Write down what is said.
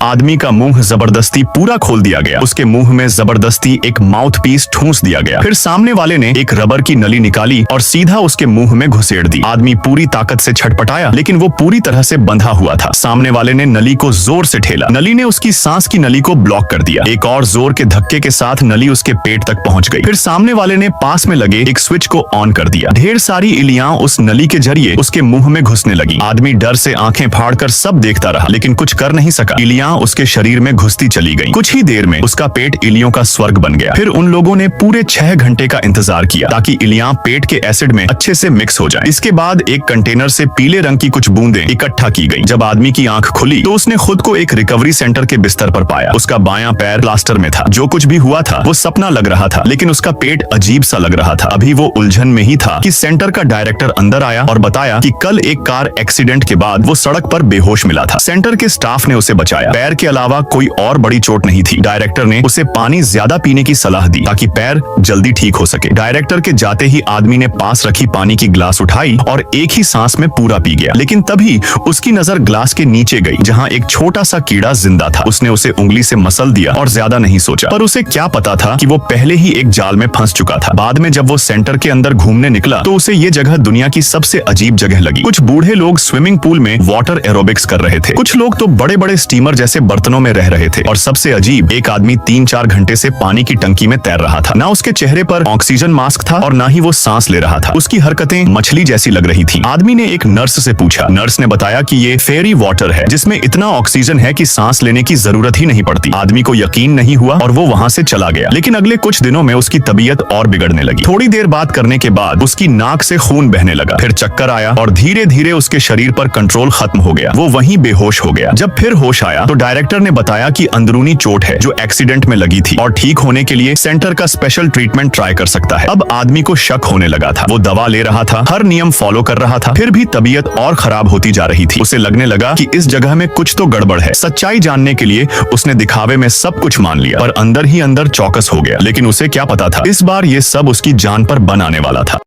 आदमी का मुंह जबरदस्ती पूरा खोल दिया गया। उसके मुंह में जबरदस्ती एक माउथ पीस ठूंस दिया गया। फिर सामने वाले ने एक रबर की नली निकाली और सीधा उसके मुंह में घुसेड़ दी। आदमी पूरी ताकत से छटपटाया, लेकिन वो पूरी तरह से बंधा हुआ था। सामने वाले ने नली को जोर से ठेला। नली ने उसकी सांस की नली को ब्लॉक कर दिया। एक और जोर के धक्के के साथ नली उसके पेट तक पहुंच गई। फिर सामने वाले ने पास में लगे एक स्विच को ऑन कर दिया। ढेर सारी इलियां उस नली के जरिए उसके मुंह में घुसने लगी। आदमी डर से आंखें फाड़कर सब देखता रहा, लेकिन कुछ कर नहीं सका। इलियां उसके शरीर में घुसती चली गईं। कुछ ही देर में उसका पेट इलियों का स्वर्ग बन गया। फिर उन लोगों ने पूरे 6 घंटे का इंतजार किया ताकि इलियां पेट के एसिड में अच्छे से मिक्स हो जाएं। इसके बाद एक कंटेनर से पीले रंग की कुछ बूंदें इकट्ठा की गईं। जब आदमी की आंख खुली तो उसने खुद को एक रिकवरी सेंटर के बिस्तर पर पाया। उसका बायां पैर प्लास्टर में था। जो कुछ भी हुआ था वो सपना लग रहा था, लेकिन उसका पेट अजीब सा लग रहा था। अभी वो उलझन में ही था कि सेंटर का डायरेक्टर अंदर आया और बताया कि कल एक कार एक्सीडेंट के बाद वो सड़क पर बेहोश मिला था। सेंटर के स्टाफ ने उसे बचाया। पैर के अलावा कोई और बड़ी चोट नहीं थी। डायरेक्टर ने उसे पानी ज्यादा पीने की सलाह दी ताकि पैर जल्दी ठीक हो सके। डायरेक्टर के जाते ही आदमी ने पास रखी पानी की ग्लास उठाई और एक ही सांस में पूरा पी गया। लेकिन तभी उसकी नजर ग्लास के नीचे गई, जहां एक छोटा सा कीड़ा जिंदा था। उसने उसे उंगली से मसल दिया और ज्यादा नहीं सोचा, पर उसे क्या पता था कि वो पहले ही एक जाल में फंस चुका था। बाद में जब वो सेंटर के अंदर घूमने निकला तो उसे ये जगह दुनिया की सबसे अजीब जगह लगी। कुछ बूढ़े लोग स्विमिंग पूल में वाटर एरोबिक्स कर रहे थे। कुछ लोग तो बड़े बड़े स्टीमर जैसे बर्तनों में रह रहे थे, और सबसे अजीब, एक आदमी 3-4 घंटे से पानी की टंकी में तैर रहा था। ना उसके चेहरे पर ऑक्सीजन मास्क था और ना ही वो सांस ले रहा था। उसकी हरकतें मछली जैसी लग रही थी। आदमी ने एक नर्स से पूछा। नर्स ने बताया कि ये फेरी वाटर है, जिसमें इतना ऑक्सीजन है कि सांस लेने की जरूरत ही नहीं पड़ती। आदमी को यकीन नहीं हुआ और वो वहाँ से चला गया। लेकिन अगले कुछ दिनों में उसकी तबीयत और बिगड़ने लगी। थोड़ी देर बात करने के बाद उसकी नाक से खून बहने लगा। फिर चक्कर आया और धीरे धीरे उसके शरीर पर कंट्रोल खत्म हो गया। वो वहीं बेहोश हो गया। जब फिर होश आया तो डायरेक्टर ने बताया कि अंदरूनी चोट है जो एक्सीडेंट में लगी थी, और ठीक होने के लिए सेंटर का स्पेशल ट्रीटमेंट ट्राई कर सकता है। अब आदमी को शक होने लगा था। वो दवा ले रहा था, हर नियम फॉलो कर रहा था, फिर भी तबीयत और खराब होती जा रही थी। उसे लगने लगा कि इस जगह में कुछ तो गड़बड़ है। सच्चाई जानने के लिए उसने दिखावे में सब कुछ मान लिया, पर अंदर ही अंदर चौकस हो गया। लेकिन उसे क्या पता था, इस बार ये सब उसकी जान पर बन आने वाला था।